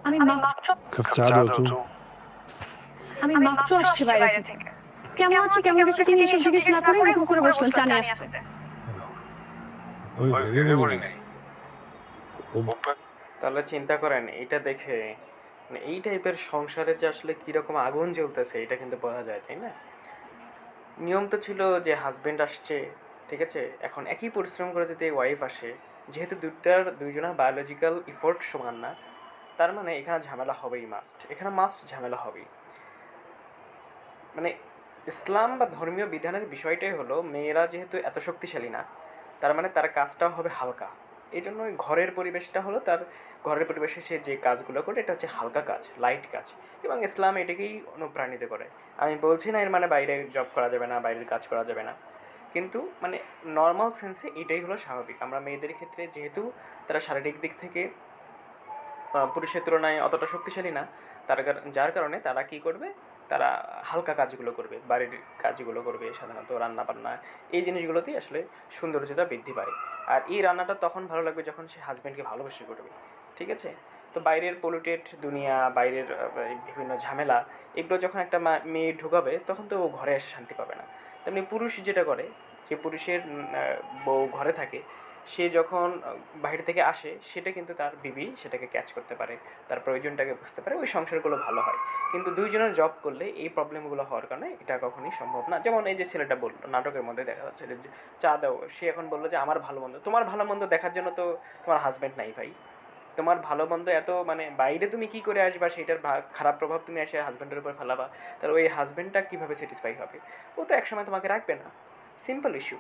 আমি মাত্র কাপ চা দাও তো। আমি মাত্র আসছি বাইরে থেকে। কেমন আছে, কেমন গেছে, তিনি এসব জিজ্ঞেস না করে এরকম করে বসলেন চা নিয়ে আসতে। ওই ভেবে বলি নাই। তাহলে চিন্তা করেন এইটা দেখে, মানে এই টাইপের সংসারে যে আসলে কীরকম আগুন জ্বলতেছে এটা কিন্তু বোঝা যায়, তাই না? নিয়ম তো ছিল যে হাজব্যান্ড আসছে, ঠিক আছে, এখন একই পরিশ্রম করে যদি ওয়াইফ আসে, যেহেতু দুইজনের বায়োলজিক্যাল ইফোর্ট সমান না, তার মানে এখানে ঝামেলা হবেই, এখানে মাস্ট ঝামেলা হবেই। মানে ইসলাম বা ধর্মীয় বিধানের বিষয়টাই হলো মেয়েরা যেহেতু এত শক্তিশালী না, তার মানে তার কাজটাও হবে হালকা। এই জন্য ওই ঘরের পরিবেশটা হলো তার, ঘরের পরিবেশে সে যে কাজগুলো করে এটা হচ্ছে হালকা কাজ, লাইট কাজ, এবং ইসলাম এটাকেই অনুপ্রাণিত করে। আমি বলছি না এর মানে বাইরে জব করা যাবে না, বাইরের কাজ করা যাবে না, কিন্তু মানে নর্মাল সেন্সে এটাই হলো স্বাভাবিক। আমরা মেয়েদের ক্ষেত্রে যেহেতু তারা শারীরিক দিক থেকে পুরুষের তুলনায় অতটা শক্তিশালী না, যার কারণে তারা কী করবে, তারা হালকা কাজগুলো করবে, বাড়ির কাজগুলো করবে, সাধারণত রান্না বান্না, এই জিনিসগুলোতেই আসলে সৌন্দর্যতা বৃদ্ধি পায়। আর এই রান্নাটা তখন ভালো লাগবে যখন সে হাজব্যান্ডকে ভালোবেসে করবে, ঠিক আছে? তো বাইরের পলিউটেড দুনিয়া, বাইরের বিভিন্ন ঝামেলা, এগুলো যখন একটা মেয়ে ঢুকাবে তখন তো ও ঘরে এসে শান্তি পাবে না। তেমনি পুরুষ যেটা করে, যে পুরুষের বউ ঘরে থাকে, সে যখন বাইরে থেকে আসে সেটা কিন্তু তার বিবি সেটাকে ক্যাচ করতে পারে, তার প্রয়োজনটাকে বুঝতে পারে, ওই সংসারগুলো ভালো হয়। কিন্তু দুইজনের জব করলে এই প্রবলেমগুলো হওয়ার কারণে এটা কখনোই সম্ভব না। যেমন এই যে ছেলেটা বললো, নাটকের মধ্যে দেখা যাচ্ছে যে চা দাও, সে এখন বললো যে আমার ভালো মন্দ, তোমার ভালো মন্দ দেখার জন্য তো তোমার হাজব্যান্ড নাই ভাই। তোমার ভালো মন্দ এত মানে বাইরে তুমি কী করে আসবা, সেটার খারাপ প্রভাব তুমি এসে হাজব্যান্ডের উপর ফেলাবা, তাহলে ওই হাজব্যান্ডটা কীভাবে স্যাটিসফাই হবে? ও তো একসময় তোমাকে রাখবে না। Simple issue.